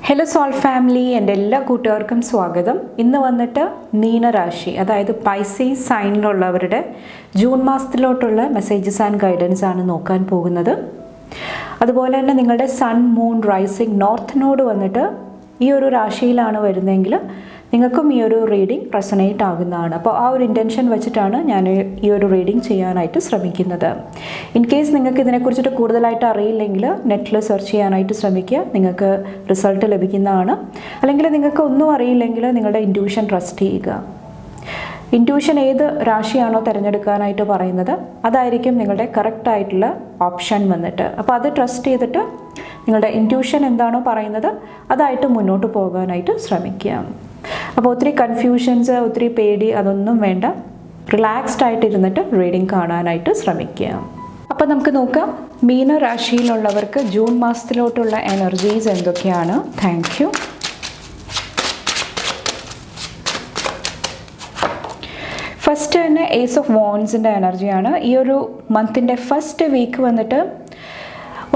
Hello soul family, എൻ്റെ എല്ലാ കൂട്ടുകാർക്കും സ്വാഗതം. ഇന്ന് വന്നിട്ട് മീനരാശി, അതായത് പൈസീസ് സൈനിലുള്ളവരുടെ ജൂൺ മാസത്തിലോട്ടുള്ള മെസ്സേജസ് ആൻഡ് ഗൈഡൻസ് ആണ് നോക്കാൻ പോകുന്നത്. അതുപോലെ തന്നെ നിങ്ങളുടെ sun, moon, rising, north node വന്നിട്ട് ഈ ഒരു രാശിയിലാണ് വരുന്നതെങ്കിൽ നിങ്ങൾക്കും ഈ ഒരു റീഡിംഗ് റെസനേറ്റ് ആകുന്നതാണ്. അപ്പോൾ ആ ഒരു ഇൻറ്റൻഷൻ വെച്ചിട്ടാണ് ഞാൻ ഈ ഒരു റീഡിംഗ് ചെയ്യാനായിട്ട് ശ്രമിക്കുന്നത്. ഇൻ കേസ് നിങ്ങൾക്ക് ഇതിനെക്കുറിച്ചിട്ട് കൂടുതലായിട്ട് അറിയില്ലെങ്കിൽ നെറ്റിൽ സെർച്ച് ചെയ്യാനായിട്ട് ശ്രമിക്കുക, നിങ്ങൾക്ക് റിസൾട്ട് ലഭിക്കുന്നതാണ്. അല്ലെങ്കിൽ നിങ്ങൾക്ക് ഒന്നും അറിയില്ലെങ്കിൽ നിങ്ങളുടെ ഇൻറ്റ്യൂഷൻ ട്രസ്റ്റ് ചെയ്യുക. ഇൻറ്റ്യൂഷൻ ഏത് രാശിയാണോ തിരഞ്ഞെടുക്കാനായിട്ട് പറയുന്നത് അതായിരിക്കും നിങ്ങളുടെ കറക്റ്റ് ആയിട്ടുള്ള ഓപ്ഷൻ വന്നിട്ട്. അപ്പോൾ അത് ട്രസ്റ്റ് ചെയ്തിട്ട് നിങ്ങളുടെ ഇൻറ്റ്യൂഷൻ എന്താണോ പറയുന്നത് അതായിട്ട് മുന്നോട്ട് പോകാനായിട്ട് ശ്രമിക്കുക. അപ്പോൾ ഒത്തിരി കൺഫ്യൂഷൻസ്, ഒത്തിരി പേടി അതൊന്നും വേണ്ട. റിലാക്സ്ഡ് ആയിട്ടിരുന്നിട്ട് റീഡിംഗ് കാണാനായിട്ട് ശ്രമിക്കുക. അപ്പോൾ നമുക്ക് നോക്കാം മീനരാശിയിലുള്ളവർക്ക് ജൂൺ മാസത്തിലോട്ടുള്ള എനർജീസ് എന്തൊക്കെയാണ്. Thank U. ഫസ്റ്റ് തന്നെ ഏസ് ഓഫ് വോൺസിൻ്റെ എനർജിയാണ്. ഈ ഒരു മന്തിൻ്റെ ഫസ്റ്റ് വീക്ക് വന്നിട്ട്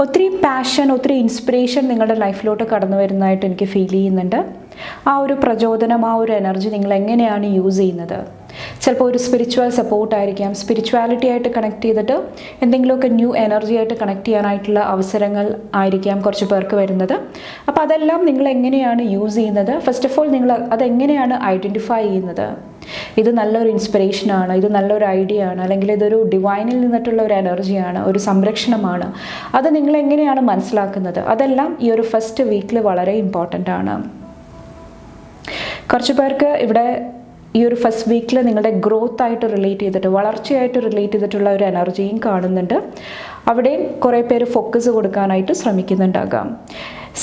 ഒത്തിരി പാഷൻ, ഒത്തിരി ഇൻസ്പിറേഷൻ നിങ്ങളുടെ ലൈഫിലോട്ട് കടന്നു വരുന്നതായിട്ട് എനിക്ക് ഫീൽ ചെയ്യുന്നുണ്ട്. ആ ഒരു പ്രചോദനം, ആ ഒരു എനർജി നിങ്ങൾ എങ്ങനെയാണ് യൂസ് ചെയ്യുന്നത്? ചിലപ്പോൾ ഒരു സ്പിരിച്വൽ സപ്പോർട്ടായിരിക്കാം, സ്പിരിച്വാലിറ്റി ആയിട്ട് കണക്ട് ചെയ്തിട്ട് എന്തെങ്കിലുമൊക്കെ ന്യൂ എനർജി ആയിട്ട് കണക്ട് ചെയ്യാനായിട്ടുള്ള അവസരങ്ങൾ ആയിരിക്കാം കുറച്ച് പേർക്ക് വരുന്നത്. അപ്പോൾ അതെല്ലാം നിങ്ങൾ എങ്ങനെയാണ് യൂസ് ചെയ്യുന്നത്? ഫസ്റ്റ് ഓഫ് ഓൾ നിങ്ങൾ അതെങ്ങനെയാണ് ഐഡൻറ്റിഫൈ ചെയ്യുന്നത്? ഇത് നല്ലൊരു ഇൻസ്പിറേഷനാണ്, ഇത് നല്ലൊരു ഐഡിയ ആണ്, അല്ലെങ്കിൽ ഇതൊരു ഡിവൈനിൽ നിന്നിട്ടുള്ള ഒരു എനർജിയാണ്, ഒരു സംരക്ഷണമാണ്. അത് നിങ്ങൾ എങ്ങനെയാണ് മനസ്സിലാക്കുന്നത്? അതെല്ലാം ഈ ഒരു ഫസ്റ്റ് വീക്കിൽ വളരെ ഇമ്പോർട്ടൻ്റ് ആണ്. കുറച്ച് പേർക്ക് ഇവിടെ ഈ ഒരു ഫസ്റ്റ് വീക്കിൽ നിങ്ങളുടെ ഗ്രോത്ത് ആയിട്ട് റിലേറ്റ് ചെയ്തിട്ട്, വളർച്ചയായിട്ട് റിലേറ്റ് ചെയ്തിട്ടുള്ള ഒരു എനർജിയും കാണുന്നുണ്ട്. അവിടെയും കുറേ പേര് ഫോക്കസ് കൊടുക്കാനായിട്ട് ശ്രമിക്കുന്നുണ്ടാകാം.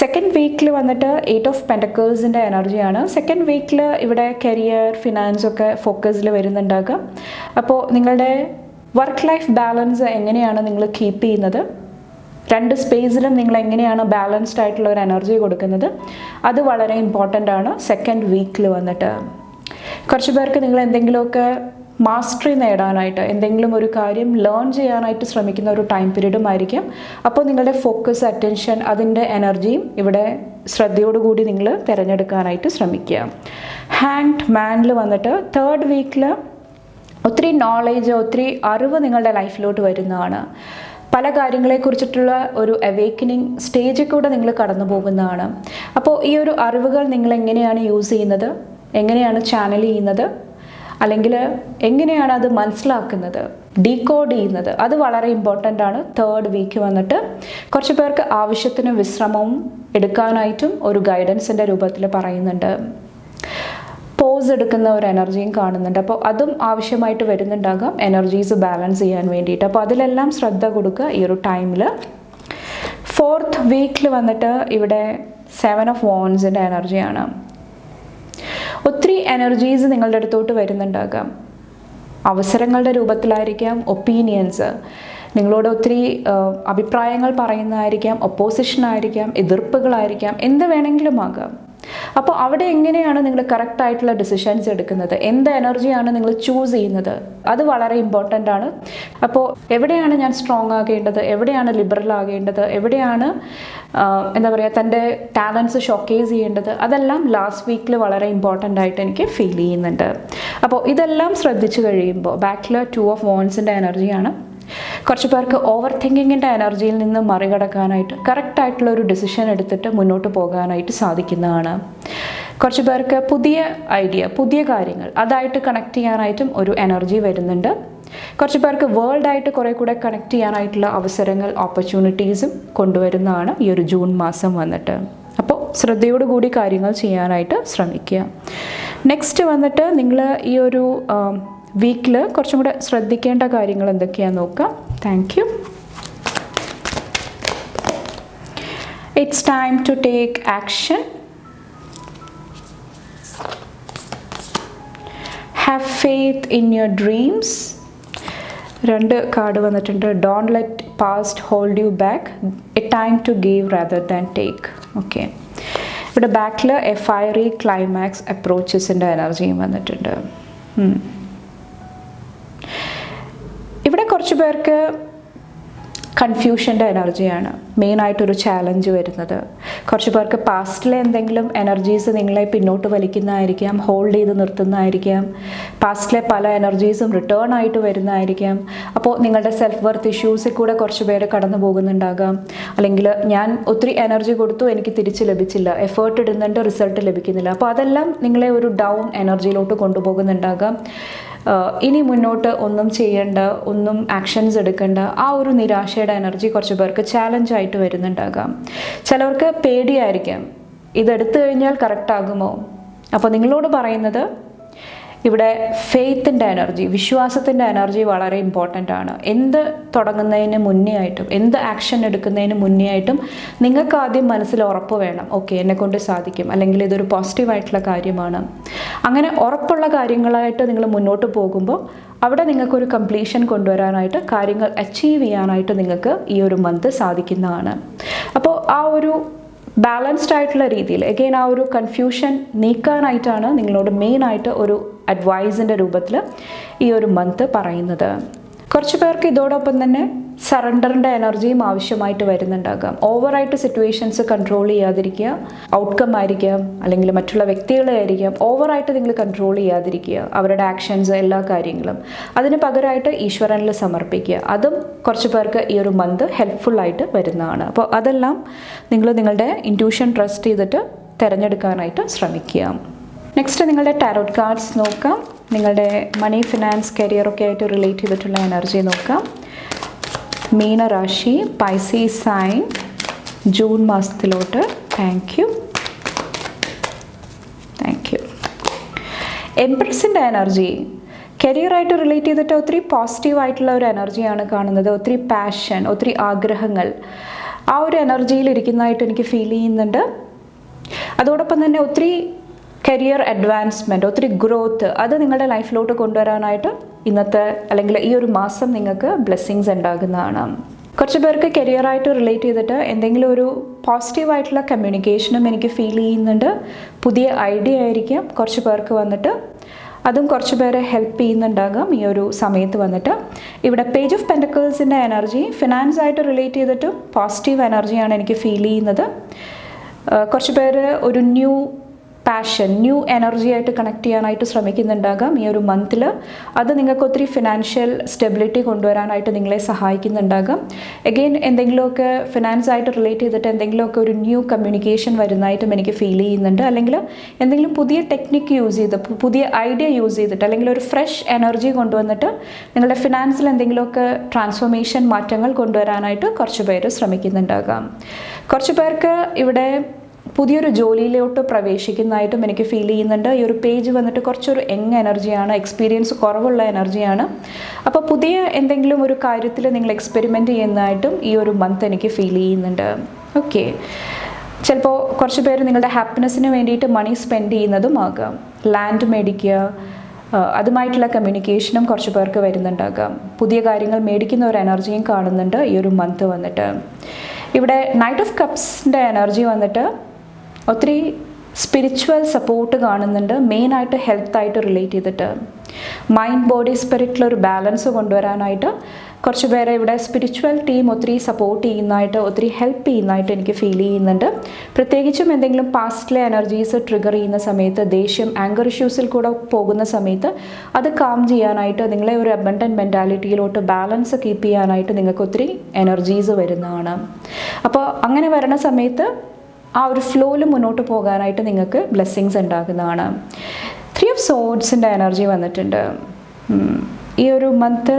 സെക്കൻഡ് വീക്കിൽ വന്നിട്ട് 8 ഓഫ് പെൻറ്റക്കിൾസിൻ്റെ എനർജിയാണ്. സെക്കൻഡ് വീക്കിൽ ഇവിടെ കരിയർ, ഫിനാൻസ് ഒക്കെ ഫോക്കസിൽ വരുന്നുണ്ടാകാം. അപ്പോൾ നിങ്ങളുടെ വർക്ക് ലൈഫ് ബാലൻസ് എങ്ങനെയാണ് നിങ്ങൾ കീപ്പ് ചെയ്യുന്നത്? രണ്ട് സ്പേസിലും നിങ്ങൾ എങ്ങനെയാണ് ബാലൻസ്ഡ് ആയിട്ടുള്ള ഒരു എനർജി കൊടുക്കുന്നത്? അത് വളരെ ഇമ്പോർട്ടൻ്റ് ആണ് സെക്കൻഡ് വീക്കിൽ വന്നിട്ട്. കുറച്ച് പേർക്ക് നിങ്ങൾ എന്തെങ്കിലുമൊക്കെ മാസ്റ്ററി നേടാനായിട്ട്, എന്തെങ്കിലും ഒരു കാര്യം ലേൺ ചെയ്യാനായിട്ട് ശ്രമിക്കുന്ന ഒരു ടൈം പീരീഡും ആയിരിക്കും. അപ്പോൾ നിങ്ങളുടെ ഫോക്കസ്, അറ്റൻഷൻ, അതിൻ്റെ എനർജിയും ഇവിടെ ശ്രദ്ധയോടുകൂടി നിങ്ങൾ തിരഞ്ഞെടുക്കാനായിട്ട് ശ്രമിക്കുക. ഹാങ്ഡ് മാനിൽ വന്നിട്ട് തേർഡ് വീക്കിൽ ഒത്തിരി നോളേജ്, ഒത്തിരി അറിവ് നിങ്ങളുടെ ലൈഫിലോട്ട് വരുന്നതാണ്. പല കാര്യങ്ങളെക്കുറിച്ചിട്ടുള്ള ഒരു അവേക്കനിങ് സ്റ്റേജിൽ കൂടെ നിങ്ങൾ കടന്നു പോകുന്നതാണ്. അപ്പോൾ ഈ ഒരു അറിവുകൾ നിങ്ങൾ എങ്ങനെയാണ് യൂസ് ചെയ്യുന്നത്, എങ്ങനെയാണ് ചാനൽ ചെയ്യുന്നത്, അല്ലെങ്കിൽ എങ്ങനെയാണ് അത് മനസ്സിലാക്കുന്നത്, ഡീകോഡ് ചെയ്യുന്നത്, അത് വളരെ ഇമ്പോർട്ടൻ്റ് ആണ്. തേർഡ് വീക്ക് വന്നിട്ട് കുറച്ച് പേർക്ക് ആവശ്യത്തിന് വിശ്രമവും എടുക്കാനായിട്ടും ഒരു ഗൈഡൻസിൻ്റെ രൂപത്തിൽ പറയുന്നുണ്ട്. പോസ് എടുക്കുന്ന ഒരു എനർജിയും കാണുന്നുണ്ട്. അപ്പോൾ അതും ആവശ്യമായിട്ട് വരുന്നുണ്ടാകാം എനർജീസ് ബാലൻസ് ചെയ്യാൻ വേണ്ടിയിട്ട്. അപ്പോൾ അതിലെല്ലാം ശ്രദ്ധ കൊടുക്കുക ഈ ഒരു ടൈമിൽ. ഫോർത്ത് വീക്കിൽ വന്നിട്ട് ഇവിടെ 7 ഓഫ് വോൺസിൻ്റെ എനർജിയാണ്. ഒത്തിരി എനർജീസ് നിങ്ങളുടെ അടുത്തോട്ട് വരുന്നുണ്ടാകാം. അവസരങ്ങളുടെ രൂപത്തിലായിരിക്കാം, ഒപ്പീനിയൻസ്, നിങ്ങളോട് ഒത്തിരി അഭിപ്രായങ്ങൾ പറയുന്നതായിരിക്കാം, ഒപ്പോസിഷനായിരിക്കാം, എതിർപ്പുകളായിരിക്കാം, എന്ത് വേണമെങ്കിലും ആകാം. അപ്പോൾ അവിടെ എങ്ങനെയാണ് നിങ്ങൾ കറക്റ്റ് ആയിട്ടുള്ള ഡിസിഷൻസ് എടുക്കുന്നത്? എന്ത് എനർജിയാണ് നിങ്ങൾ ചൂസ് ചെയ്യുന്നത്? അത് വളരെ ഇമ്പോർട്ടൻ്റ് ആണ്. അപ്പോൾ എവിടെയാണ് ഞാൻ സ്ട്രോങ് ആകേണ്ടത്, എവിടെയാണ് ലിബറൽ ആകേണ്ടത്, എവിടെയാണ് എന്താ പറയുക തൻ്റെ ടാലൻസ് ഷോക്കേസ് ചെയ്യേണ്ടത്, അതെല്ലാം ലാസ്റ്റ് വീക്കിൽ വളരെ ഇമ്പോർട്ടൻ്റ് ആയിട്ട് എനിക്ക് ഫീൽ ചെയ്യുന്നുണ്ട്. അപ്പോൾ ഇതെല്ലാം ശ്രദ്ധിച്ചു കഴിയുമ്പോൾ ബാക്കിൽ 2 ഓഫ് വോൺസിൻ്റെ എനർജിയാണ്. കുറച്ച് പേർക്ക് ഓവർ തിങ്കിങ്ങിൻ്റെ എനർജിയിൽ നിന്ന് മറികടക്കാനായിട്ട് കറക്റ്റായിട്ടുള്ള ഒരു ഡിസിഷൻ എടുത്തിട്ട് മുന്നോട്ട് പോകാനായിട്ട് സാധിക്കുന്നതാണ്. കുറച്ച് പേർക്ക് പുതിയ ഐഡിയ, പുതിയ കാര്യങ്ങൾ അതായിട്ട് കണക്ട് ചെയ്യാനായിട്ടും ഒരു എനർജി വരുന്നുണ്ട്. കുറച്ച് പേർക്ക് വേൾഡായിട്ട് കുറേ കൂടെ കണക്ട് ചെയ്യാനായിട്ടുള്ള അവസരങ്ങൾ, ഓപ്പർച്യൂണിറ്റീസും കൊണ്ടുവരുന്നതാണ് ഈ ഒരു ജൂൺ മാസം വന്നിട്ട്. അപ്പോൾ ശ്രദ്ധയോടുകൂടി കാര്യങ്ങൾ ചെയ്യാനായിട്ട് ശ്രമിക്കുക. നെക്സ്റ്റ് വന്നിട്ട് നിങ്ങൾ ഈ ഒരു വീക്കിൽ കുറച്ചും കൂടെ ശ്രദ്ധിക്കേണ്ട കാര്യങ്ങൾ എന്തൊക്കെയാണെന്ന് നോക്കാം. Thank you. It's time to take action. Have faith in your dreams. 2 card വന്നിട്ടുണ്ട്. Don't let past hold you back. A time to give rather than take. Okay, ഇവിടെ ബാക്കിൽ എ ഫയറി ക്ലൈമാക്സ് അപ്രോച്ചസിൻ്റെ എനർജിയും വന്നിട്ടുണ്ട്. ഇവിടെ കുറച്ച് പേർക്ക് കൺഫ്യൂഷൻ്റെ എനർജിയാണ് മെയിനായിട്ടൊരു ചാലഞ്ച് വരുന്നത്. കുറച്ച് പേർക്ക് പാസ്റ്റിലെ എന്തെങ്കിലും എനർജീസ് നിങ്ങളെ പിന്നോട്ട് വലിക്കുന്നതായിരിക്കാം, ഹോൾഡ് ചെയ്ത് നിർത്തുന്നതായിരിക്കാം. പാസ്റ്റിലെ പല എനർജീസും റിട്ടേൺ ആയിട്ട് വരുന്നതായിരിക്കാം. അപ്പോൾ നിങ്ങളുടെ സെൽഫ് വർത്ത് ഇഷ്യൂസിൽ കൂടെ കുറച്ച് പേര് കടന്നു പോകുന്നുണ്ടാകാം. അല്ലെങ്കിൽ ഞാൻ ഒത്തിരി എനർജി കൊടുത്തു, എനിക്ക് തിരിച്ച് ലഭിച്ചില്ല, എഫേർട്ട് ഇടുന്നുണ്ട്, റിസൾട്ട് ലഭിക്കുന്നില്ല. അപ്പോൾ അതെല്ലാം നിങ്ങളെ ഒരു ഡൗൺ എനർജിയിലോട്ട് കൊണ്ടുപോകുന്നുണ്ടാകാം. ഇനി മുന്നോട്ട് ഒന്നും ചെയ്യേണ്ട, ഒന്നും ആക്ഷൻസ് എടുക്കേണ്ട, ആ ഒരു നിരാശയുടെ എനർജി കുറച്ച് പേർക്ക് ചാലഞ്ചായിട്ട് വരുന്നുണ്ടാകാം. ചിലവർക്ക് പേടിയായിരിക്കാം, ഇതെടുത്തു കഴിഞ്ഞാൽ കറക്റ്റ് ആകുമോ. അപ്പോൾ നിങ്ങളോട് പറയുന്നത് ഇവിടെ ഫെയ്ത്തിൻ്റെ എനർജി, വിശ്വാസത്തിൻ്റെ എനർജി വളരെ ഇമ്പോർട്ടൻ്റ് ആണ്. എന്ത് തുടങ്ങുന്നതിന് മുന്നേ ആയിട്ടും, എന്ത് ആക്ഷൻ എടുക്കുന്നതിന് മുന്നേ ആയിട്ടും നിങ്ങൾക്ക് ആദ്യം മനസ്സിൽ ഉറപ്പ് വേണം, ഓക്കെ എന്നെക്കൊണ്ട് സാധിക്കും, അല്ലെങ്കിൽ ഇതൊരു പോസിറ്റീവായിട്ടുള്ള കാര്യമാണ്. അങ്ങനെ ഉറപ്പുള്ള കാര്യങ്ങളായിട്ട് നിങ്ങൾ മുന്നോട്ട് പോകുമ്പോൾ അവിടെ നിങ്ങൾക്കൊരു കംപ്ലീഷൻ കൊണ്ടുവരാനായിട്ട്, കാര്യങ്ങൾ അച്ചീവ് ചെയ്യാനായിട്ട് നിങ്ങൾക്ക് ഈ ഒരു മന്ത് സാധിക്കുന്നതാണ്. അപ്പോൾ ആ ഒരു ബാലൻസ്ഡ് ആയിട്ടുള്ള രീതിയിൽ അഗെയിൻ ആ ഒരു കൺഫ്യൂഷൻ നീക്കാനായിട്ടാണ് നിങ്ങളോട് മെയിനായിട്ട് ഒരു അഡ്വൈസിൻ്റെ രൂപത്തിൽ ഈ ഒരു മന്ത് പറയുന്നത്. കുറച്ച് പേർക്ക് ഇതോടൊപ്പം തന്നെ സറണ്ടറിൻ്റെ എനർജിയും ആവശ്യമായിട്ട് വരുന്നുണ്ടാകാം. ഓവറായിട്ട് സിറ്റുവേഷൻസ് കൺട്രോൾ ചെയ്യാതിരിക്കുക, ഔട്ട്കം ആയിരിക്കാം, അല്ലെങ്കിൽ മറ്റുള്ള വ്യക്തികളെ ആയിരിക്കാം. ഓവറായിട്ട് നിങ്ങൾ കൺട്രോൾ ചെയ്യാതിരിക്കുക, അവരുടെ ആക്ഷൻസ്, എല്ലാ കാര്യങ്ങളും. അതിന് പകരമായിട്ട് ഈശ്വരനിൽ സമർപ്പിക്കുക. അതും കുറച്ച് പേർക്ക് ഈ ഒരു മന്ത് ഹെൽപ്ഫുള്ളായിട്ട് വരുന്നതാണ്. അപ്പോൾ അതെല്ലാം നിങ്ങൾ നിങ്ങളുടെ ഇൻറ്റ്യൂഷൻ ട്രസ്റ്റ് ചെയ്തിട്ട് തിരഞ്ഞെടുക്കാനായിട്ട് ശ്രമിക്കുക. നെക്സ്റ്റ് നിങ്ങളുടെ ടാരോട്ട് കാർഡ്സ് നോക്കാം. നിങ്ങളുടെ മണി, ഫിനാൻസ്, കരിയറൊക്കെ ആയിട്ട് റിലേറ്റ് ചെയ്തിട്ടുള്ള എനർജി നോക്കാം. മീനരാശി, പൈസീസ് സൈൻ, ജൂൺ മാസത്തിലോട്ട്. Thank you. എംപ്രസിൻ്റെ എനർജി കരിയറായിട്ട് റിലേറ്റ് ചെയ്തിട്ട് ഒത്തിരി പോസിറ്റീവായിട്ടുള്ള ഒരു എനർജിയാണ് കാണുന്നത്. ഒത്തിരി പാഷൻ, ഒത്തിരി ആഗ്രഹങ്ങൾ, ആ ഒരു എനർജിയിൽ ഇരിക്കുന്നതായിട്ട് എനിക്ക് ഫീൽ ചെയ്യുന്നുണ്ട്. അതോടൊപ്പം തന്നെ ഒത്തിരി കരിയർ അഡ്വാൻസ്മെൻറ്റ്, ഒത്തിരി ഗ്രോത്ത്, അത് നിങ്ങളുടെ ലൈഫിലോട്ട് കൊണ്ടുവരാനായിട്ട് ഇന്നത്തെ അല്ലെങ്കിൽ ഈ ഒരു മാസം നിങ്ങൾക്ക് ബ്ലെസ്സിങ്സ് ഉണ്ടാകുന്നതാണ്. കുറച്ച് പേർക്ക് കരിയറായിട്ട് റിലേറ്റ് ചെയ്തിട്ട് എന്തെങ്കിലും ഒരു പോസിറ്റീവായിട്ടുള്ള കമ്മ്യൂണിക്കേഷനും എനിക്ക് ഫീൽ ചെയ്യുന്നുണ്ട്. പുതിയ ഐഡിയ ആയിരിക്കാം കുറച്ച് പേർക്ക് വന്നിട്ട്, അതും കുറച്ച് പേരെ ഹെൽപ്പ് ചെയ്യുന്നുണ്ടാകാം ഈ ഒരു സമയത്ത് വന്നിട്ട്. ഇവിടെ പേജ് ഓഫ് പെൻറ്റക്കിൾസിൻ്റെ എനർജി ഫിനാൻസ് ആയിട്ട് റിലേറ്റ് ചെയ്തിട്ടും പോസിറ്റീവ് എനർജിയാണ് എനിക്ക് ഫീൽ ചെയ്യുന്നത്. കുറച്ച് പേര് ഒരു ന്യൂ പാഷൻ, ന്യൂ എനർജി ആയിട്ട് കണക്ട് ചെയ്യാനായിട്ട് ശ്രമിക്കുന്നുണ്ടാകാം ഈ ഒരു മന്തിൽ. അത് നിങ്ങൾക്ക് ഒത്തിരി ഫിനാൻഷ്യൽ സ്റ്റെബിലിറ്റി കൊണ്ടുവരാനായിട്ട് നിങ്ങളെ സഹായിക്കുന്നുണ്ടാകാം. എഗെയിൻ എന്തെങ്കിലുമൊക്കെ ഫിനാൻസ് ആയിട്ട് റിലേറ്റ് ചെയ്തിട്ട് എന്തെങ്കിലുമൊക്കെ ഒരു ന്യൂ കമ്മ്യൂണിക്കേഷൻ വരുന്നതായിട്ടും എനിക്ക് ഫീൽ ചെയ്യുന്നുണ്ട്. അല്ലെങ്കിൽ എന്തെങ്കിലും പുതിയ ടെക്നിക്ക് യൂസ് ചെയ്ത്, പുതിയ ഐഡിയ യൂസ് ചെയ്തിട്ട്, അല്ലെങ്കിൽ ഒരു ഫ്രഷ് എനർജി കൊണ്ടുവന്നിട്ട് നിങ്ങളുടെ ഫിനാൻസിൽ എന്തെങ്കിലുമൊക്കെ ട്രാൻസ്ഫോർമേഷൻ, മാറ്റങ്ങൾ കൊണ്ടുവരാനായിട്ട് കുറച്ച് പേര് ശ്രമിക്കുന്നുണ്ടാകാം. കുറച്ച് പേർക്ക് ഇവിടെ പുതിയൊരു ജോലിയിലോട്ട് പ്രവേശിക്കുന്നതായിട്ടും എനിക്ക് ഫീൽ ചെയ്യുന്നുണ്ട്. ഈ ഒരു പേജ് വന്നിട്ട് കുറച്ചൊരു യങ് എനർജിയാണ്, എക്സ്പീരിയൻസ് കുറവുള്ള എനർജിയാണ്. അപ്പോൾ പുതിയ എന്തെങ്കിലും ഒരു കാര്യത്തിൽ നിങ്ങൾ എക്സ്പെരിമെൻറ്റ് ചെയ്യുന്നതായിട്ടും ഈ ഒരു മന്ത് എനിക്ക് ഫീൽ ചെയ്യുന്നുണ്ട്. ഓക്കെ, ചിലപ്പോൾ കുറച്ച് പേര് നിങ്ങളുടെ ഹാപ്പിനെസ്സിന് വേണ്ടിയിട്ട് മണി സ്പെൻഡ് ചെയ്യുന്നതും ആകാം. ലാൻഡ് മേടിക്കുക, അതുമായിട്ടുള്ള കമ്മ്യൂണിക്കേഷനും കുറച്ച് പേർക്ക് വരുന്നുണ്ടാകാം. പുതിയ കാര്യങ്ങൾ മേടിക്കുന്ന ഒരു എനർജിയും കാണുന്നുണ്ട് ഈ ഒരു മന്ത് വന്നിട്ട്. ഇവിടെ നൈറ്റ് ഓഫ് കപ്സിൻ്റെ എനർജി വന്നിട്ട് ഒത്തിരി സ്പിരിച്വൽ സപ്പോർട്ട് കാണുന്നുണ്ട്, മെയിനായിട്ട് ഹെൽത്തായിട്ട് റിലേറ്റ് ചെയ്തിട്ട്. മൈൻഡ്, ബോഡി, സ്പിരിറ്റിലൊരു ബാലൻസ് കൊണ്ടുവരാനായിട്ട് കുറച്ച് പേരെ ഇവിടെ സ്പിരിച്വൽ ടീം ഒത്തിരി സപ്പോർട്ട് ചെയ്യുന്നതായിട്ട്, ഒത്തിരി ഹെൽപ്പ് ചെയ്യുന്നതായിട്ട് എനിക്ക് ഫീൽ ചെയ്യുന്നുണ്ട്. പ്രത്യേകിച്ചും എന്തെങ്കിലും പാസ്റ്റിലെ എനർജീസ് ട്രിഗർ ചെയ്യുന്ന സമയത്ത്, ദേഷ്യം, ആങ്കർ ഇഷ്യൂസിൽ കൂടെ പോകുന്ന സമയത്ത് അത് കാം ചെയ്യാനായിട്ട്, നിങ്ങളെ ഒരു അബണ്ടൻറ്റ് മെൻറ്റാലിറ്റിയിലോട്ട് ബാലൻസ് കീപ്പ് ചെയ്യാനായിട്ട് നിങ്ങൾക്ക് ഒത്തിരി എനർജീസ് വരുന്നതാണ്. അപ്പോൾ അങ്ങനെ വരുന്ന സമയത്ത് ആ ഒരു ഫ്ലോയിൽ മുന്നോട്ട് പോകാനായിട്ട് നിങ്ങൾക്ക് ബ്ലെസ്സിങ്സ് ഉണ്ടാകുന്നതാണ്. 3 ഓഫ് സോഡ്സിൻ്റെ എനർജി വന്നിട്ടുണ്ട്. ഈ ഒരു മന്ത്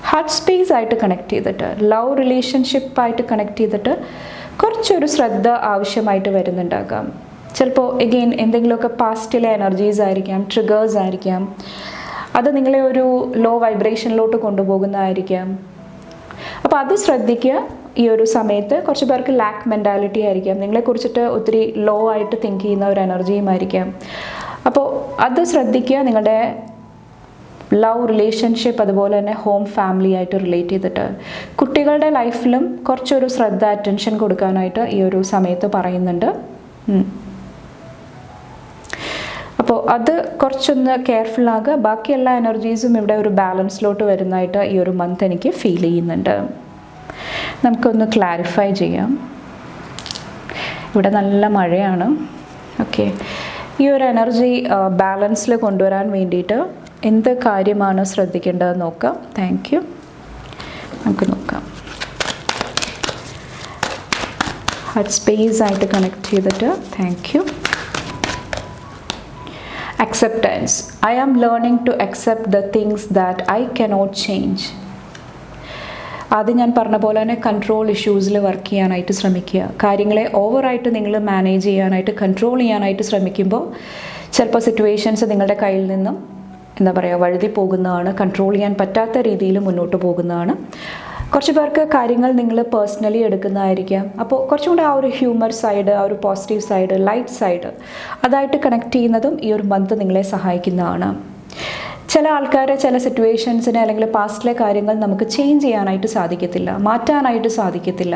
ഹാർട്ട് സ്പേസ് ആയിട്ട് കണക്ട് ചെയ്തിട്ട്, ലവ് റിലേഷൻഷിപ്പായിട്ട് കണക്ട് ചെയ്തിട്ട് കുറച്ചൊരു ശ്രദ്ധ ആവശ്യമായിട്ട് വരുന്നുണ്ടാകാം. ചിലപ്പോൾ എഗെയിൻ എന്തെങ്കിലുമൊക്കെ പാസ്റ്റിലെ എനർജീസ് ആയിരിക്കാം, ട്രിഗേഴ്സ് ആയിരിക്കാം. അത് നിങ്ങളെ ഒരു ലോ വൈബ്രേഷനിലോട്ട് കൊണ്ടുപോകുന്നതായിരിക്കാം. അപ്പോൾ അത് ശ്രദ്ധിക്കുക. ഈ ഒരു സമയത്ത് കുറച്ച് പേർക്ക് ലാക്ക് മെൻറ്റാലിറ്റി ആയിരിക്കാം, നിങ്ങളെക്കുറിച്ചിട്ട് ഒത്തിരി ലോ ആയിട്ട് തിങ്ക് ചെയ്യുന്ന ഒരു എനർജിയുമായിരിക്കാം. അപ്പോൾ അത് ശ്രദ്ധിക്കുക. നിങ്ങളുടെ ലവ് റിലേഷൻഷിപ്പ്, അതുപോലെ തന്നെ ഹോം, ഫാമിലി ആയിട്ട് റിലേറ്റ് ചെയ്തിട്ട് കുട്ടികളുടെ ലൈഫിലും കുറച്ചൊരു ശ്രദ്ധ, അറ്റൻഷൻ കൊടുക്കാനായിട്ട് ഈ ഒരു സമയത്ത് പറയുന്നുണ്ട്. അപ്പോൾ അത് കുറച്ചൊന്ന് കെയർഫുൾ ആകുക. ബാക്കി എല്ലാ എനർജീസും ഇവിടെ ഒരു ബാലൻസിലോട്ട് വരുന്നതായിട്ട് ഈ ഒരു മന്ത് എനിക്ക് ഫീൽ ചെയ്യുന്നുണ്ട്. നമുക്കൊന്ന് ക്ലാരിഫൈ ചെയ്യാം. ഇവിടെ നല്ല മഴയാണ്. ഓക്കെ, ഈ ഒരു എനർജി ബാലൻസിൽ കൊണ്ടുവരാൻ വേണ്ടിയിട്ട് എന്ത് കാര്യമാണ് ശ്രദ്ധിക്കേണ്ടതെന്ന് നോക്കാം. Thank U. നമുക്ക് നോക്കാം. ഹാർട്ട് സ്പേസ് ആയിട്ട് കണക്ട് ചെയ്തിട്ട് thank you. Acceptance. I am learning to accept the things that I cannot change. ആദ്യം ഞാൻ പറഞ്ഞ പോലെ തന്നെ കൺട്രോൾ ഇഷ്യൂസിൽ വർക്ക് ചെയ്യാനായിട്ട് ശ്രമിക്കുക. കാര്യങ്ങളെ ഓവറായിട്ട് നിങ്ങൾ മാനേജ് ചെയ്യാനായിട്ട്, കൺട്രോൾ ചെയ്യാനായിട്ട് ശ്രമിക്കുമ്പോൾ ചിലപ്പോൾ സിറ്റുവേഷൻസ് നിങ്ങളുടെ കയ്യിൽ നിന്നും എന്താ പറയുക വഴുതി പോകുന്നതാണ്, കൺട്രോൾ ചെയ്യാൻ പറ്റാത്ത രീതിയിൽ മുന്നോട്ട് പോകുന്നതാണ്. കുറച്ച് പേർക്ക് കാര്യങ്ങൾ നിങ്ങൾ പേഴ്സണലി എടുക്കുന്നതായിരിക്കാം. അപ്പോൾ കുറച്ചും കൂടെ ആ ഒരു ഹ്യൂമർ സൈഡ്, ആ ഒരു പോസിറ്റീവ് സൈഡ്, ലൈറ്റ് സൈഡ് അതായിട്ട് കണക്ട് ചെയ്യുന്നതും ഈ ഒരു മന്ത് നിങ്ങളെ സഹായിക്കുന്നതാണ്. ചില ആൾക്കാർ ചില സിറ്റുവേഷൻസിനെ അല്ലെങ്കിൽ പാസ്റ്റിലെ കാര്യങ്ങൾ നമുക്ക് ചേഞ്ച് ചെയ്യാനായിട്ട് സാധിക്കത്തില്ല, മാറ്റാനായിട്ട് സാധിക്കത്തില്ല.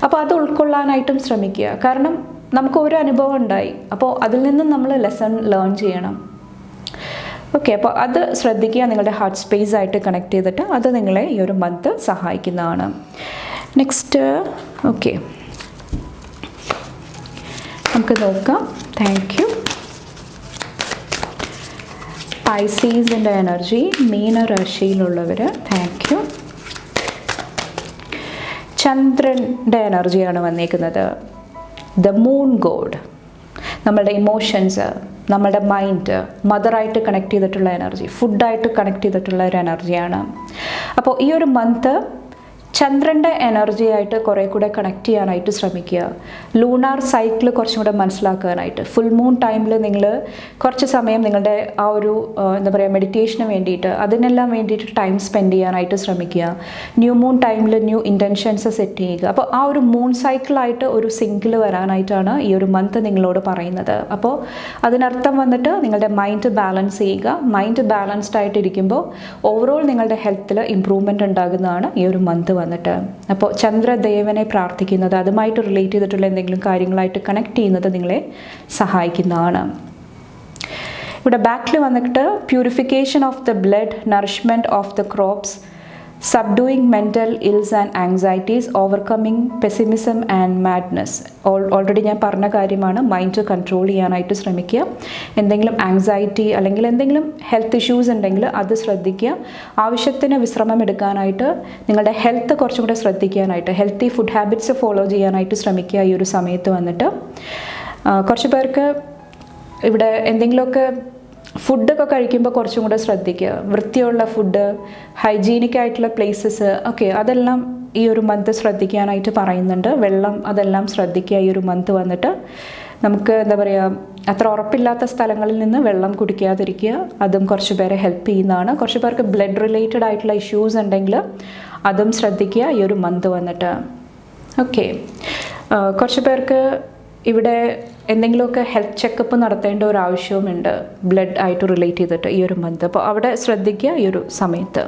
അപ്പോൾ അത് ഉൾക്കൊള്ളാനായിട്ടും ശ്രമിക്കുക. കാരണം നമുക്ക് ഒരു അനുഭവം ഉണ്ടായി, അപ്പോൾ അതിൽ നിന്നും നമ്മൾ ലെസൺ ലേൺ ചെയ്യണം. ഓക്കെ, അപ്പോൾ അത് ശ്രദ്ധിക്കുക. നിങ്ങളുടെ ഹാർട്ട് സ്പേസ് ആയിട്ട് കണക്ട് ചെയ്തിട്ട് അത് നിങ്ങളെ ഈ ഒരു മന്ത് സഹായിക്കുന്നതാണ്. നെക്സ്റ്റ്, ഓക്കെ, നമുക്ക് നോക്കാം. Thank you. പൈസീസിൻ്റെ എനർജി, മീനരാശിയിലുള്ളവർ താങ്ക് യു. ചന്ദ്രൻ്റെ എനർജിയാണ് വന്നേക്കുന്നത്. ദ മൂൺ ഗോഡ്, നമ്മളുടെ ഇമോഷൻസ്, നമ്മുടെ മൈൻഡ്, മദറായിട്ട് കണക്ട് ചെയ്തിട്ടുള്ള എനർജി, ഫുഡായിട്ട് കണക്ട് ചെയ്തിട്ടുള്ള ഒരു എനർജിയാണ്. അപ്പോൾ ഈ ഒരു മന്ത് ചന്ദ്രൻ്റെ എനർജി ആയിട്ട് കുറേ കൂടെ കണക്ട് ചെയ്യാനായിട്ട് ശ്രമിക്കുക. ലൂണാർ സൈക്കിൾ കുറച്ചും കൂടെ മനസ്സിലാക്കാനായിട്ട് ഫുൾ മൂൺ ടൈമിൽ നിങ്ങൾ കുറച്ച് സമയം നിങ്ങളുടെ ആ ഒരു എന്താ പറയുക മെഡിറ്റേഷന് വേണ്ടിയിട്ട്, അതിനെല്ലാം വേണ്ടിയിട്ട് ടൈം സ്പെൻഡ് ചെയ്യാനായിട്ട് ശ്രമിക്കുക. ന്യൂ മൂൺ ടൈമിൽ ന്യൂ ഇൻറ്റൻഷൻസ് സെറ്റ് ചെയ്യുക. അപ്പോൾ ആ ഒരു മൂൺ സൈക്കിളായിട്ട് ഒരു സിങ്കിൾ വരാനായിട്ടാണ് ഈ ഒരു മന്ത് നിങ്ങളോട് പറയുന്നത്. അപ്പോൾ അതിനർത്ഥം വന്നിട്ട് നിങ്ങളുടെ മൈൻഡ് ബാലൻസ് ചെയ്യുക. മൈൻഡ് ബാലൻസ്ഡ് ആയിട്ടിരിക്കുമ്പോൾ ഓവറോൾ നിങ്ങളുടെ ഹെൽത്തിൽ ഇമ്പ്രൂവ്മെൻറ്റ് ഉണ്ടാകുന്നതാണ് ഈ ഒരു മന്ത് വന്നിട്ട്. അപ്പോൾ ചന്ദ്രദേവനെ പ്രാർത്ഥിക്കുന്നത്, അതുമായിട്ട് റിലേറ്റ് ചെയ്തിട്ടുള്ള എന്തെങ്കിലും കാര്യങ്ങളായിട്ട് കണക്ട് ചെയ്യുന്നത് നിങ്ങളെ സഹായിക്കുന്നതാണ്. ഇവിടെ ബാക്കിൽ വന്നിട്ട് purification of the blood, nourishment of the crops, subduing mental ills and anxieties, overcoming pessimism and madness. Already ഞാൻ പറഞ്ഞ കാര്യമാണ്. മൈൻഡ് കൺട്രോൾ ചെയ്യാനായിട്ട് ശ്രമിക്കുക. എന്തെങ്കിലും ആങ്സൈറ്റി അല്ലെങ്കിൽ എന്തെങ്കിലും ഹെൽത്ത് ഇഷ്യൂസ് ഉണ്ടെങ്കിൽ അത് ശ്രദ്ധിക്കുക. ആവശ്യത്തിന് വിശ്രമം എടുക്കാനായിട്ട്, നിങ്ങളുടെ ഹെൽത്ത് കുറച്ചും കൂടെ ശ്രദ്ധിക്കാനായിട്ട്, ഹെൽത്തി ഫുഡ് ഹാബിറ്റ്സ് ഫോളോ ചെയ്യാനായിട്ട് ശ്രമിക്കുക ഈ ഒരു സമയത്ത് വന്നിട്ട്. കുറച്ച് പേർക്ക് ഇവിടെ എന്തെങ്കിലുമൊക്കെ ഫുഡൊക്കെ കഴിക്കുമ്പോൾ കുറച്ചും കൂടെ ശ്രദ്ധിക്കുക. വൃത്തിയുള്ള ഫുഡ്, ഹൈജീനിക് ആയിട്ടുള്ള പ്ലേസസ്, ഓക്കെ, അതെല്ലാം ഈ ഒരു മന്ത് ശ്രദ്ധിക്കാനായിട്ട് പറയുന്നുണ്ട്. വെള്ളം, അതെല്ലാം ശ്രദ്ധിക്കുക ഈ ഒരു മന്ത് വന്നിട്ട്. നമുക്ക് എന്താ പറയുക, അത്ര ഉറപ്പില്ലാത്ത സ്ഥലങ്ങളിൽ നിന്ന് വെള്ളം കുടിക്കാതിരിക്കുക. അതും കുറച്ച് പേരെ ഹെൽപ്പ് ചെയ്യുന്നതാണ്. കുറച്ച് പേർക്ക് ബ്ലഡ് റിലേറ്റഡ് ആയിട്ടുള്ള ഇഷ്യൂസ് ഉണ്ടെങ്കിൽ അതും ശ്രദ്ധിക്കുക ഈ ഒരു മന്ത് വന്നിട്ട്. ഓക്കെ, കുറച്ച് പേർക്ക് ഇവിടെ എന്തെങ്കിലുമൊക്കെ ഹെൽത്ത് ചെക്കപ്പ് നടത്തേണ്ട ഒരു ആവശ്യവുമുണ്ട് ബ്ലഡ് ആയിട്ട് റിലേറ്റ് ചെയ്തിട്ട് ഈ ഒരു മന്ത്. അപ്പോൾ അവിടെ ശ്രദ്ധിക്കുക ഈ ഒരു സമയത്ത്.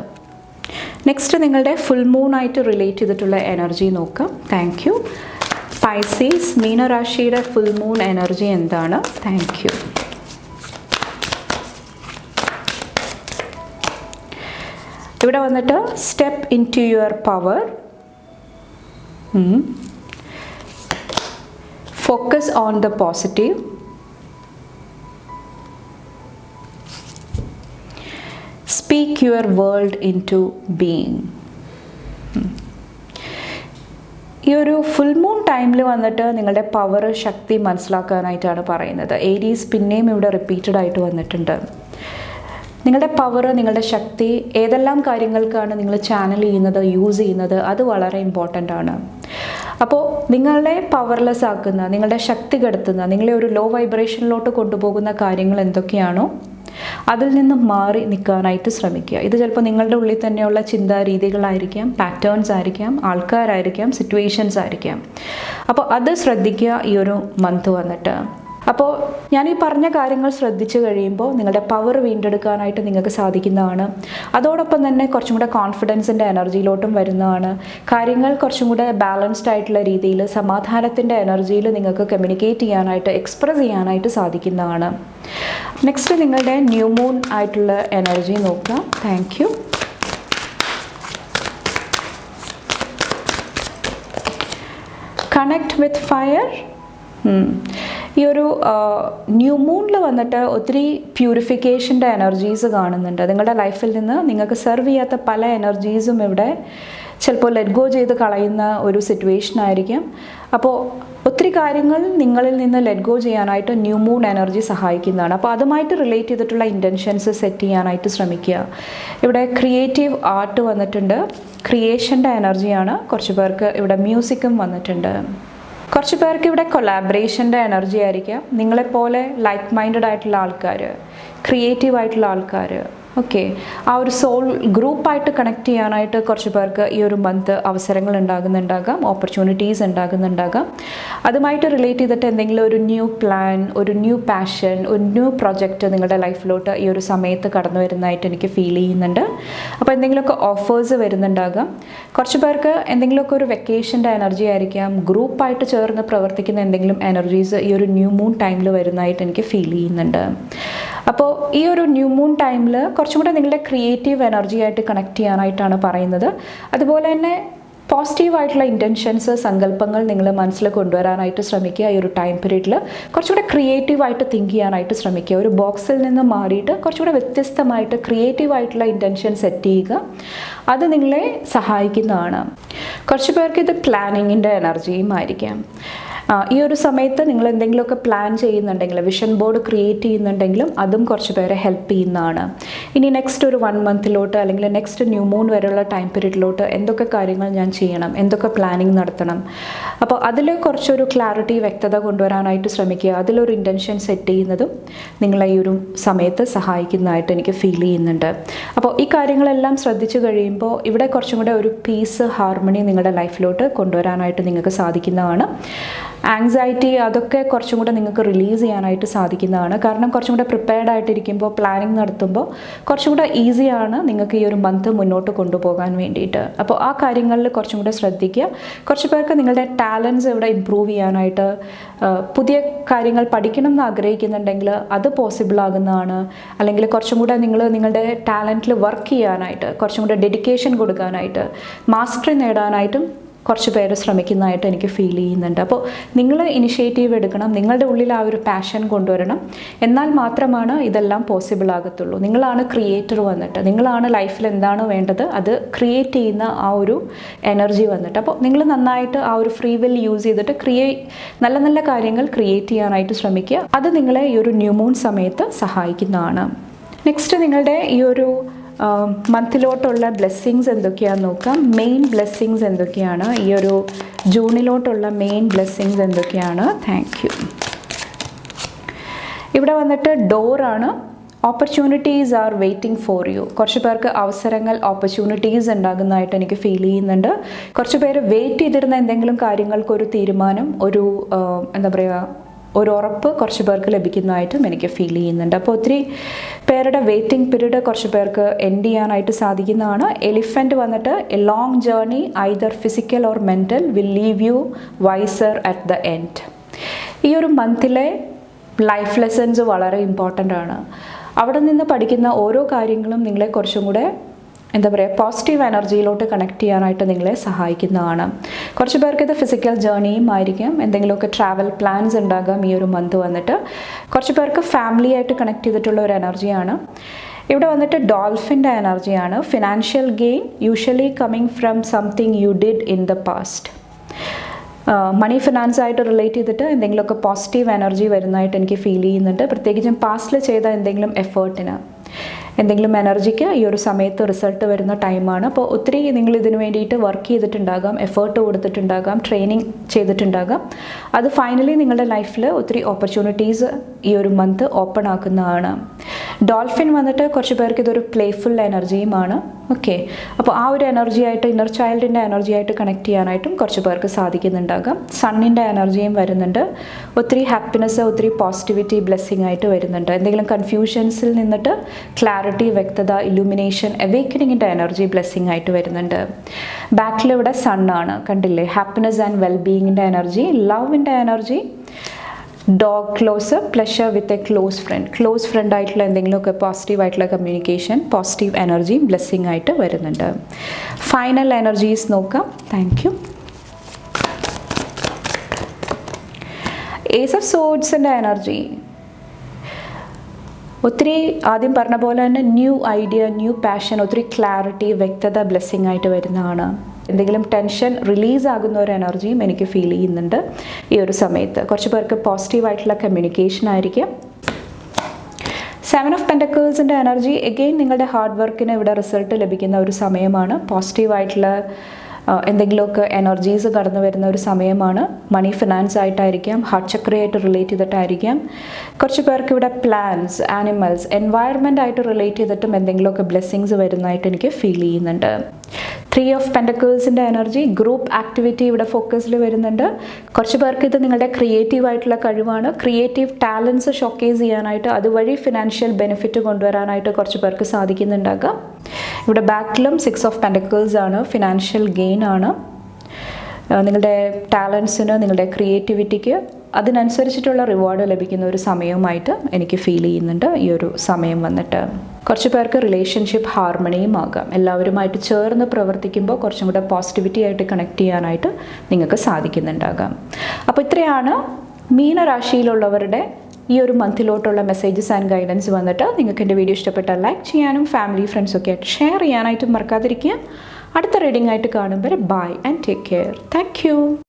നെക്സ്റ്റ്, നിങ്ങളുടെ ഫുൾ മൂൺ ആയിട്ട് റിലേറ്റ് ചെയ്തിട്ടുള്ള എനർജി നോക്കാം. Thank you. പൈസീസ്, മീനരാശിയുടെ ഫുൾ മൂൺ എനർജി എന്താണ്? Thank you. ഇവിടെ വന്നിട്ട് step into your power, focus on the positive, speak your world into being. ഈ ഒരു ഫുൾ മൂൺ ടൈമിൽ വന്നിട്ട് നിങ്ങളുടെ പവർ, ശക്തി മനസ്സിലാക്കാനായിട്ടാണ് പറയുന്നത്. ഏരീസ് പിന്നെയും ഇവിടെ റിപ്പീറ്റഡ് ആയിട്ട് വന്നിട്ടുണ്ട്. നിങ്ങളുടെ പവർ, നിങ്ങളുടെ ശക്തി, ഏതെല്ലാം കാര്യങ്ങൾക്കാണ് നിങ്ങൾ ചാനൽ ചെയ്യുന്നത്, യൂസ് ചെയ്യുന്നത്, അത് വളരെ ഇമ്പോർട്ടൻ്റ് ആണ്. അപ്പോൾ നിങ്ങളെ പവർലെസ് ആക്കുന്ന, നിങ്ങളുടെ ശക്തി കെടുത്തുന്ന, നിങ്ങളെ ഒരു ലോ വൈബ്രേഷനിലോട്ട് കൊണ്ടുപോകുന്ന കാര്യങ്ങൾ എന്തൊക്കെയാണോ അതിൽ നിന്ന് മാറി നിൽക്കാനായിട്ട് ശ്രമിക്കുക. ഇത് ചിലപ്പോൾ നിങ്ങളുടെ ഉള്ളിൽ തന്നെയുള്ള ചിന്താരീതികളായിരിക്കാം, പാറ്റേൺസ് ആയിരിക്കാം, ആൾക്കാരായിരിക്കാം, സിറ്റുവേഷൻസ് ആയിരിക്കാം. അപ്പോൾ അത് ശ്രദ്ധിക്കുക ഈ ഒരു മന്ത് വന്നിട്ട്. അപ്പോൾ ഞാൻ ഈ പറഞ്ഞ കാര്യങ്ങൾ ശ്രദ്ധിച്ചു കഴിയുമ്പോൾ നിങ്ങളുടെ പവർ വീണ്ടെടുക്കാനായിട്ട് നിങ്ങൾക്ക് സാധിക്കുന്നതാണ്. അതോടൊപ്പം തന്നെ കുറച്ചും കൂടെ കോൺഫിഡൻസിൻ്റെ എനർജിയിലോട്ടും വരുന്നതാണ്. കാര്യങ്ങൾ കുറച്ചും കൂടെ ബാലൻസ്ഡ് ആയിട്ടുള്ള രീതിയിൽ, സമാധാനത്തിൻ്റെ എനർജിയിൽ നിങ്ങൾക്ക് കമ്മ്യൂണിക്കേറ്റ് ചെയ്യാനായിട്ട്, എക്സ്പ്രസ് ചെയ്യാനായിട്ട് സാധിക്കുന്നതാണ്. നെക്സ്റ്റ്, നിങ്ങളുടെ ന്യൂ മൂൺ ആയിട്ടുള്ള എനർജി നോക്കാം. Thank U. Connect with fire. ഈ ഒരു ന്യൂ മൂണിൽ വന്നിട്ട് ഒത്തിരി പ്യൂരിഫിക്കേഷൻ്റെ എനർജീസ് കാണുന്നുണ്ട്. നിങ്ങളുടെ ലൈഫിൽ നിന്ന് നിങ്ങൾക്ക് സെർവ് ചെയ്യാത്ത പല എനർജീസും ഇവിടെ ചിലപ്പോൾ ലെറ്റ് ഗോ ചെയ്ത് കളയുന്ന ഒരു സിറ്റുവേഷൻ ആയിരിക്കും. അപ്പോൾ ഒത്തിരി കാര്യങ്ങൾ നിങ്ങളിൽ നിന്ന് ലെറ്റ് ഗോ ചെയ്യാനായിട്ട് ന്യൂ മൂൺ എനർജി സഹായിക്കുന്നതാണ്. അപ്പോൾ അതുമായിട്ട് റിലേറ്റ് ചെയ്തിട്ടുള്ള ഇൻറ്റൻഷൻസ് സെറ്റ് ചെയ്യാനായിട്ട് ശ്രമിക്കുക. ഇവിടെ ക്രിയേറ്റീവ് ആർട്ട് വന്നിട്ടുണ്ട്, ക്രിയേഷൻ്റെ എനർജിയാണ്. കുറച്ച് പേർക്ക് ഇവിടെ മ്യൂസിക്കും വന്നിട്ടുണ്ട്. കുറച്ച് പേർക്ക് ഇവിടെ കൊളാബറേഷൻ്റെ എനർജി ആയിരിക്കാം. നിങ്ങളെപ്പോലെ ലൈക്ക് മൈൻഡഡ് ആയിട്ടുള്ള ആൾക്കാർ, ക്രിയേറ്റീവ് ആയിട്ടുള്ള ആൾക്കാർ, ഓക്കെ, ആ ഒരു സോൾ ഗ്രൂപ്പായിട്ട് കണക്ട് ചെയ്യാനായിട്ട് കുറച്ച് പേർക്ക് ഈ ഒരു മന്ത് അവസരങ്ങൾ ഉണ്ടാകുന്നുണ്ടാകാം, ഓപ്പർച്യൂണിറ്റീസ് ഉണ്ടാകുന്നുണ്ടാകാം. അതുമായിട്ട് റിലേറ്റ് ചെയ്തിട്ട് എന്തെങ്കിലും ഒരു ന്യൂ പ്ലാൻ, ഒരു ന്യൂ പാഷൻ, ഒരു ന്യൂ പ്രൊജക്റ്റ് നിങ്ങളുടെ ലൈഫിലോട്ട് ഈ ഒരു സമയത്ത് കടന്നു വരുന്നതായിട്ട് എനിക്ക് ഫീൽ ചെയ്യുന്നുണ്ട്. അപ്പോൾ എന്തെങ്കിലുമൊക്കെ ഓഫേഴ്സ് വരുന്നുണ്ടാകാം. കുറച്ച് പേർക്ക് എന്തെങ്കിലുമൊക്കെ ഒരു വെക്കേഷൻ്റെ എനർജി ആയിരിക്കാം, ഗ്രൂപ്പായിട്ട് ചേർന്ന് പ്രവർത്തിക്കുന്ന എന്തെങ്കിലും എനർജീസ് ഈ ഒരു ന്യൂ മൂൺ ടൈമിൽ വരുന്നതായിട്ട് എനിക്ക് ഫീൽ ചെയ്യുന്നുണ്ട്. അപ്പോൾ ഈ ഒരു ന്യൂ മൂൺ ടൈമിൽ കുറച്ചും കൂടെ നിങ്ങളുടെ ക്രിയേറ്റീവ് എനർജി ആയിട്ട് കണക്ട് ചെയ്യാനായിട്ടാണ് പറയുന്നത്. അതുപോലെ തന്നെ പോസിറ്റീവായിട്ടുള്ള ഇൻറ്റൻഷൻസ്, സങ്കല്പങ്ങൾ നിങ്ങൾ മനസ്സിൽ കൊണ്ടുവരാനായിട്ട് ശ്രമിക്കുക. ഈ ഒരു ടൈം പീരീഡിൽ കുറച്ചുകൂടെ ക്രിയേറ്റീവായിട്ട് തിങ്ക് ചെയ്യാനായിട്ട് ശ്രമിക്കുക. ഒരു ബോക്സിൽ നിന്ന് മാറിയിട്ട് കുറച്ചുകൂടെ വ്യത്യസ്തമായിട്ട് ക്രിയേറ്റീവായിട്ടുള്ള ഇൻറ്റൻഷൻ സെറ്റ് ചെയ്യുക. അത് നിങ്ങളെ സഹായിക്കുന്നതാണ്. കുറച്ച് പേർക്ക് ഇത് പ്ലാനിങ്ങിൻ്റെ എനർജിയും ആയിരിക്കാം. ഈ ഒരു സമയത്ത് നിങ്ങൾ എന്തെങ്കിലുമൊക്കെ പ്ലാൻ ചെയ്യുന്നുണ്ടെങ്കിൽ, വിഷൻ ബോർഡ് ക്രിയേറ്റ് ചെയ്യുന്നുണ്ടെങ്കിലും അതും കുറച്ച് പേരെ ഹെൽപ്പ് ചെയ്യുന്നതാണ്. ഇനി നെക്സ്റ്റ് ഒരു 1 മന്തിലോട്ട് അല്ലെങ്കിൽ നെക്സ്റ്റ് ന്യൂ മൂൺ വരെയുള്ള ടൈം പീരീഡിലോട്ട് എന്തൊക്കെ കാര്യങ്ങൾ ഞാൻ ചെയ്യണം, എന്തൊക്കെ പ്ലാനിങ് നടത്തണം, അപ്പോൾ അതിൽ കുറച്ചൊരു ക്ലാരിറ്റി, വ്യക്തത കൊണ്ടുവരാനായിട്ട് ശ്രമിക്കുക. അതിലൊരു ഇൻറ്റൻഷൻ സെറ്റ് ചെയ്യുന്നതും നിങ്ങളെ ഈ ഒരു സമയത്ത് സഹായിക്കുന്നതായിട്ട് എനിക്ക് ഫീൽ ചെയ്യുന്നുണ്ട്. അപ്പോൾ ഈ കാര്യങ്ങളെല്ലാം ശ്രദ്ധിച്ചു കഴിയുമ്പോൾ ഇവിടെ കുറച്ചും കൂടെ ഒരു പീസ്, ഹാർമണി നിങ്ങളുടെ ലൈഫിലോട്ട് കൊണ്ടുവരാനായിട്ട് നിങ്ങൾക്ക് സാധിക്കുന്നതാണ്. ആങ്സൈറ്റി അതൊക്കെ കുറച്ചും കൂടെ നിങ്ങൾക്ക് റിലീസ് ചെയ്യാനായിട്ട് സാധിക്കുന്നതാണ്. കാരണം കുറച്ചും കൂടെ പ്രിപ്പയർഡ് ആയിട്ടിരിക്കുമ്പോൾ, പ്ലാനിങ് നടത്തുമ്പോൾ കുറച്ചും കൂടെ ഈസിയാണ് നിങ്ങൾക്ക് ഈ ഒരു മന്ത് മുന്നോട്ട് കൊണ്ടുപോകാൻ വേണ്ടിയിട്ട്. അപ്പോൾ ആ കാര്യങ്ങളിൽ കുറച്ചും കൂടെ ശ്രദ്ധിക്കുക. കുറച്ച് പേർക്ക് നിങ്ങളുടെ ടാലൻസ് ഇവിടെ ഇമ്പ്രൂവ് ചെയ്യാനായിട്ട്, പുതിയ കാര്യങ്ങൾ പഠിക്കണം എന്ന് ആഗ്രഹിക്കുന്നുണ്ടെങ്കിൽ അത് പോസിബിൾ ആകുന്നതാണ്. അല്ലെങ്കിൽ കുറച്ചും കൂടെ നിങ്ങളുടെ ടാലൻറ്റിൽ വർക്ക് ചെയ്യാനായിട്ട്, കുറച്ചും കൂടെ ഡെഡിക്കേഷൻ കൊടുക്കാനായിട്ട്, മാസ്റ്ററി നേടാനായിട്ടും കുറച്ച് പേര് ശ്രമിക്കുന്നതായിട്ട് എനിക്ക് ഫീൽ ചെയ്യുന്നുണ്ട്. അപ്പോൾ നിങ്ങൾ ഇനിഷ്യേറ്റീവ് എടുക്കണം, നിങ്ങളുടെ ഉള്ളിൽ ആ ഒരു പാഷൻ കൊണ്ടുവരണം. എന്നാൽ മാത്രമാണ് ഇതെല്ലാം പോസിബിൾ ആകത്തുള്ളൂ. നിങ്ങളാണ് ക്രിയേറ്റർ വന്നിട്ട്, നിങ്ങളാണ് ലൈഫിൽ എന്താണ് വേണ്ടത് അത് ക്രിയേറ്റ് ചെയ്യുന്ന ആ ഒരു എനർജി വന്നിട്ട്. അപ്പോൾ നിങ്ങൾ നന്നായിട്ട് ആ ഒരു ഫ്രീ വിൽ യൂസ് ചെയ്തിട്ട് നല്ല നല്ല കാര്യങ്ങൾ ക്രിയേറ്റ് ചെയ്യാനായിട്ട് ശ്രമിക്കുക. അത് നിങ്ങളെ ഈ ഒരു ന്യൂ മൂൺ സമയത്ത് സഹായിക്കുന്നതാണ്. നെക്സ്റ്റ് നിങ്ങളുടെ ഈ ഒരു മന്തിലോട്ടുള്ള ബ്ലെസ്സിങ്സ് എന്തൊക്കെയാണെന്ന് നോക്കാം. മെയിൻ ബ്ലെസ്സിങ്സ് എന്തൊക്കെയാണ്, ഈ ഒരു ജൂണിലോട്ടുള്ള മെയിൻ ബ്ലെസ്സിങ്സ് എന്തൊക്കെയാണ്? Thank you. ഇവിടെ വന്നിട്ട് ഡോറാണ്. Opportunities are waiting for you. കുറച്ച് പേർക്ക് അവസരങ്ങൾ, ഓപ്പർച്യൂണിറ്റീസ് ഉണ്ടാകുന്നതായിട്ട് എനിക്ക് ഫീൽ ചെയ്യുന്നുണ്ട്. കുറച്ച് പേര് വെയിറ്റ് ചെയ്തിരുന്ന എന്തെങ്കിലും കാര്യങ്ങൾക്കൊരു തീരുമാനം, ഒരു എന്താ പറയുക, ഒരു ഉറപ്പ് കുറച്ച് പേർക്ക് ലഭിക്കുന്നതായിട്ടും എനിക്ക് ഫീൽ ചെയ്യുന്നുണ്ട്. അപ്പോൾ ഒത്തിരി പേരുടെ വെയിറ്റിംഗ് പീരീഡ് കുറച്ച് പേർക്ക് എൻഡ് ചെയ്യാനായിട്ട് സാധിക്കുന്നതാണ്. എലിഫൻറ്റ് വന്നിട്ട് a long journey either physical or mental will leave you wiser at the end. ഈ ഒരു മന്തിലെ ലൈഫ് ലെസൺസ് വളരെ ഇമ്പോർട്ടൻ്റ് ആണ്. അവിടെ നിന്ന് പഠിക്കുന്ന ഓരോ കാര്യങ്ങളും നിങ്ങളെ കുറച്ചും കൂടെ എന്താ പറയുക, പോസിറ്റീവ് എനർജിയിലോട്ട് കണക്ട് ചെയ്യാനായിട്ട് നിങ്ങളെ സഹായിക്കുന്നതാണ്. കുറച്ച് പേർക്ക് ഇത് ഫിസിക്കൽ ജേർണിയും ആയിരിക്കും. എന്തെങ്കിലുമൊക്കെ ട്രാവൽ പ്ലാൻസ് ഉണ്ടാകാം ഈ ഒരു മന്ത് വന്നിട്ട്. കുറച്ച് പേർക്ക് ഫാമിലി ആയിട്ട് കണക്ട് ചെയ്തിട്ടുള്ള ഒരു എനർജിയാണ്. ഇവിടെ വന്നിട്ട് ഡോൾഫിൻ്റെ എനർജിയാണ്. Financial gain usually coming from something you did in the past. Money finance ആയിട്ട് റിലേറ്റ് ചെയ്തിട്ട് എന്തെങ്കിലുമൊക്കെ പോസിറ്റീവ് എനർജി വരുന്നതായിട്ട് എനിക്ക് ഫീൽ ചെയ്യുന്നുണ്ട്. പ്രത്യേകിച്ചും പാസ്റ്റിൽ ചെയ്ത എന്തെങ്കിലും എഫേർട്ടിന്, എന്തെങ്കിലും എനർജിക്ക് ഈ ഒരു സമയത്ത് റിസൾട്ട് വരുന്ന ടൈമാണ്. അപ്പോൾ ഒത്തിരി നിങ്ങൾ ഇതിനു വേണ്ടിയിട്ട് വർക്ക് ചെയ്തിട്ടുണ്ടാകാം, എഫേർട്ട് കൊടുത്തിട്ടുണ്ടാകാം, ട്രെയിനിങ് ചെയ്തിട്ടുണ്ടാകാം. അത് ഫൈനലി നിങ്ങളുടെ ലൈഫിൽ ഒത്തിരി ഓപ്പർച്യൂണിറ്റീസ് ഈ ഒരു മന്ത് ഓപ്പൺ ആക്കുന്നതാണ്. ഡോൾഫിൻ വന്നിട്ട് കുറച്ച് പേർക്ക് ഇതൊരു പ്ലേഫുൾ എനർജിയുമാണ്. ഓക്കെ, അപ്പോൾ ആ ഒരു എനർജി ആയിട്ട്, ഇന്നർ ചൈൽഡിൻ്റെ എനർജി ആയിട്ട് കണക്ട് ചെയ്യാനായിട്ടും കുറച്ച് പേർക്ക് സാധിക്കുന്നുണ്ടാകാം. സണ്ണിൻ്റെ എനർജിയും വരുന്നുണ്ട്. ഒത്തിരി ഹാപ്പിനെസ്, ഒത്തിരി പോസിറ്റിവിറ്റി, ബ്ലെസ്സിങ് ആയിട്ട് വരുന്നുണ്ട്. എന്തെങ്കിലും കൺഫ്യൂഷൻസിൽ നിന്നിട്ട് ക്ലാരിറ്റി, വ്യക്തത, ഇലുമിനേഷൻ, അവേക്കനിങ്ങിൻ്റെ എനർജി ബ്ലെസ്സിങ് ആയിട്ട് വരുന്നുണ്ട്. ബാക്കിൽ ഇവിടെ സണ്ണാണ്, കണ്ടില്ലേ? ഹാപ്പിനെസ് ആൻഡ് വെൽബീയിങ്ങിൻ്റെ എനർജി, ലവിൻ്റെ energy, dog close, pleasure with a close friend ആയിട്ടുള്ള എന്തെങ്കിലുമൊക്കെ പോസിറ്റീവ് ആയിട്ടുള്ള കമ്മ്യൂണിക്കേഷൻ, പോസിറ്റീവ് എനർജി ബ്ലെസ്സിങ് ആയിട്ട് വരുന്നുണ്ട്. ഫൈനൽ എനർജീസ് നോക്കാം. Thank you. ഏസ് ഓഫ് സോഡ്സിൻ്റെ എനർജി ഒത്തിരി ആദ്യം പറഞ്ഞ പോലെ തന്നെ ന്യൂ ഐഡിയ, ന്യൂ പാഷൻ, ഒത്തിരി ക്ലാരിറ്റി, വ്യക്തത ബ്ലെസ്സിങ് ആയിട്ട് വരുന്നതാണ്. എന്തെങ്കിലും ടെൻഷൻ റിലീസ് ആകുന്ന ഒരു എനർജിയും എനിക്ക് ഫീൽ ചെയ്യുന്നുണ്ട് ഈ ഒരു സമയത്ത്. കുറച്ച് പേർക്ക് പോസിറ്റീവായിട്ടുള്ള കമ്മ്യൂണിക്കേഷൻ ആയിരിക്കും. 7 ഓഫ് പെൻറ്റക്കിൾസിൻ്റെ എനർജി എഗെയിൻ നിങ്ങളുടെ ഹാർഡ് വർക്കിന് ഇവിടെ റിസൾട്ട് ലഭിക്കുന്ന ഒരു സമയമാണ്. പോസിറ്റീവായിട്ടുള്ള എന്തെങ്കിലുമൊക്കെ എനർജീസ് കടന്നു വരുന്ന ഒരു സമയമാണ്. മണി ഫിനാൻസ് ആയിട്ടായിരിക്കാം, ഹാർട്ട് ചക്രയായിട്ട് റിലേറ്റ് ചെയ്തിട്ടായിരിക്കാം. കുറച്ച് പേർക്ക് ഇവിടെ പ്ലാന്റ്സ്, ആനിമൽസ്, എൻവയറമെൻ്റ് ആയിട്ട് റിലേറ്റ് ചെയ്തിട്ടും എന്തെങ്കിലുമൊക്കെ ബ്ലെസ്സിങ്സ് വരുന്നതായിട്ട് എനിക്ക് ഫീൽ ചെയ്യുന്നുണ്ട്. 3 ഓഫ് പെൻറ്റക്കിൾസിൻ്റെ എനർജി ഗ്രൂപ്പ് ആക്ടിവിറ്റി ഇവിടെ ഫോക്കസിൽ വരുന്നുണ്ട്. കുറച്ച് പേർക്ക് ഇത് നിങ്ങളുടെ ക്രിയേറ്റീവ് ആയിട്ടുള്ള കഴിവാണ്. ക്രിയേറ്റീവ് ടാലൻസ് ഷോക്കേസ് ചെയ്യാനായിട്ട്, അതുവഴി ഫിനാൻഷ്യൽ ബെനിഫിറ്റ് കൊണ്ടുവരാനായിട്ട് കുറച്ച് പേർക്ക് സാധിക്കുന്നുണ്ടാകാം. ഇവിടെ ബാക്കിലും 6 ഓഫ് പെൻറ്റക്കിൾസ് ആണ്, ഫിനാൻഷ്യൽ ഗെയിൻ ആണ്. നിങ്ങളുടെ ടാലൻസിന്, നിങ്ങളുടെ ക്രിയേറ്റിവിറ്റിക്ക് അതിനനുസരിച്ചിട്ടുള്ള റിവാർഡ് ലഭിക്കുന്ന ഒരു സമയവുമായിട്ട് എനിക്ക് ഫീൽ ചെയ്യുന്നുണ്ട് ഈ ഒരു സമയം വന്നിട്ട്. കുറച്ച് പേർക്ക് റിലേഷൻഷിപ്പ് ഹാർമണിയും ആകാം. എല്ലാവരുമായിട്ട് ചേർന്ന് പ്രവർത്തിക്കുമ്പോൾ കുറച്ചും കൂടെ പോസിറ്റിവിറ്റി ആയിട്ട് കണക്ട് ചെയ്യാനായിട്ട് നിങ്ങൾക്ക് സാധിക്കുന്നുണ്ടാകാം. അപ്പോൾ ഇത്രയാണ് മീനരാശിയിലുള്ളവരുടെ ഈ ഒരു മന്തിലോട്ടുള്ള മെസ്സേജസ് ആൻഡ് ഗൈഡൻസ് വന്നിട്ട്. നിങ്ങൾക്ക് എൻ്റെ വീഡിയോ ഇഷ്ടപ്പെട്ടാൽ ലൈക്ക് ചെയ്യാനും ഫാമിലി ഫ്രണ്ട്സൊക്കെ ആയിട്ട് ഷെയർ ചെയ്യാനായിട്ടും മറക്കാതിരിക്കുക. അടുത്ത റീഡിംഗ് ആയിട്ട് കാണുമ്പോൾ bye and take care. Thank U.